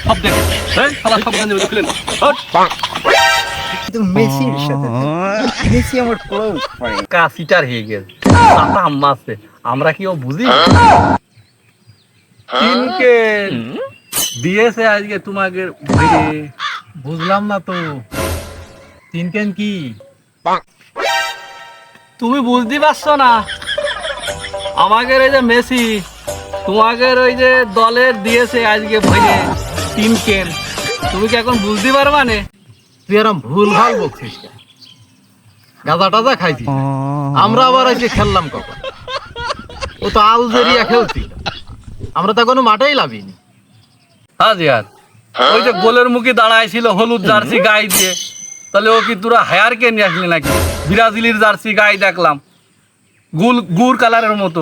সব দেখে শালা সব গেঞ্জি খুলেন। কিন্তু মেসির সাথে মেসি আমার ক্লোজ ফ্রেন্ড। কাশিটার হয়ে গেছে চাপা আম্মা আছে, আমরা কি ও বুঝি? তিনকে দিয়েছে আজকে তোমাকে ভেঙে। বুঝলাম না তো, তিনকেন কি? তুমি বুঝতে পারছো না? আমাদের এই যে মেসি তোমাদের ওই যে দলের দিয়েছে আজকে ভেঙে 3 কেন। তুমি কি এখন বুঝতে পারবা না? তুই এরম ভুল ভাল বকছিস কেন? গাঁজা টাজা খাইছি, আমরা আবার আজকে খেললাম কখন? ও তো আলজেরিয়া খেলছি, আমরা তো কোনো মাঠেই লাভিনি। হাজিয়ার ওই যে গোলের মুখে দাঁড়াইছিল হলুদ জার্সি গায়ে দিয়ে, তাহলে ও কি তোরা হায়ার কে নিয়ে আসলি নাকি? ব্রাজিলের জার্সি গায়ে দেখলাম গুড় কালারের মতো।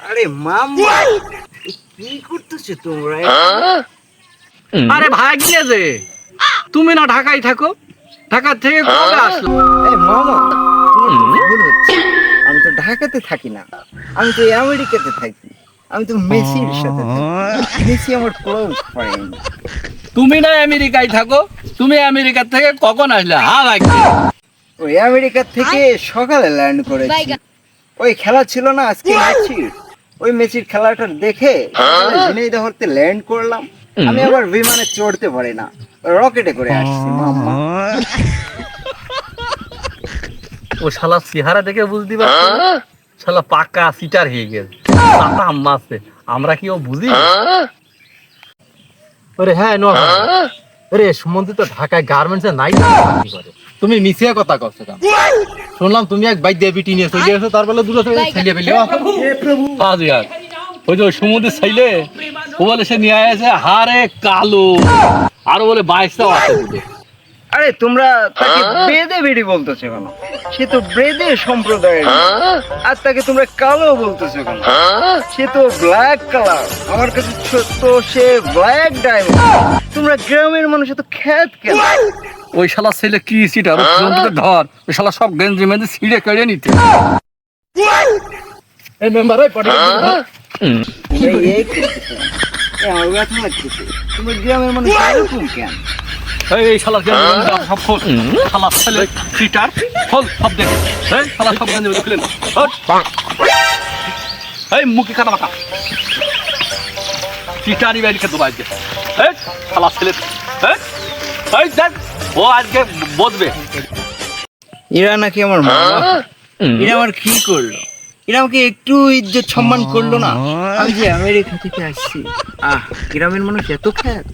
আরে মামা কি করতেছো তোমরা? আরে ভাই গিয়েছে, তুমি না ঢাকায় থাকো, ঢাকা থেকে কবে আসলো? এই মামা তোমার তো ভুল হচ্ছে। আমি তো ঢাকাতে থাকি না, আমি তো আমেরিকাতে থাকি। আমি তো মেসির সাথে থাকি। মেসি আমার ক্লোজ ফ্রেন্ড। তুমি না আমেরিকায় থাকো, তুমি আমেরিকা থেকে কখন আসলে? হ্যাঁ ভাই ওই আমেরিকা থেকে সকালে ল্যান্ড করেছি। ওই খেলা ছিল না আজকে মেসির, ওই মেসির খেলাটা দেখে ঝিনাইদহ হতে ল্যান্ড করলাম। আমি আবার বিমানে চড়তে পারি না, রকেটে করে আসছি মাম্মা। ও শালা চেহারা দেখে বুঝতে পারছো? শালা পাকা সিটার হয়ে গেছে, চাপা আম্মা আছে, আমরা কি ও বুঝি? ওরে হ্যাঁ নো, আরে সুমন্তি তো ঢাকায় গার্মেন্টসে নাই চাকরি করে। তুমি মিছিয়ে কথা করছো কেন? শুনলাম তুমি এক বাইক দিয়ে বিটি নিয়ে চলে এসো, তার বেলা দুটো ছেলে পেলে। হাজিয়ার ওই যে সমুদ্রের ছেলে, ও বলে সে নিয়ে আসে হারে কালো, আরো বলে 22টাও আছে দুটো। আরে তোমরা তাকে বেদে বেড়ি বলতেছো কেন? সে তো ব্রেদে সম্প্রদায়ের লোক। আর তাকে তোমরা কালো বলতেছো কেন? সে তো ব্ল্যাক কালার, আমার কাছে তো সে ব্ল্যাক ডায়মন্ড। তোমরা গ্রামের মানুষ তো খ্যাত কেন? ওই শালা ছেলে কি সিটার, ধর ওই শালা সব গেঞ্জি মেঞ্জি ছিঁড়ে কেড়ে নিতে। এই মেম্বার ওই পড়ে তোমরা এই করতেছো, আমার ব্যথা লাগতেছে। তোমরা গ্রামের মানুষ এরকম কেন? এই শালা গেঞ্জি সব খোল, শালা ছেলে সিটার খোল সব দেখে, শালা সব গেঞ্জি মেঞ্জি খুলে এই মুখে কাটা বাঁকা সিটারই বাড়ি খেতে বাজছে। শালা ছেলে এই দেখ ও আজকে বসবে। এরা নাকি আমার মামা, এরা আমার কি করলো? এরা আমাকে একটু ইজ্জত সম্মান করলো না। আমি যে আমেরিকা থেকে আসছি, গ্রামের মানুষ এত খ্যাত।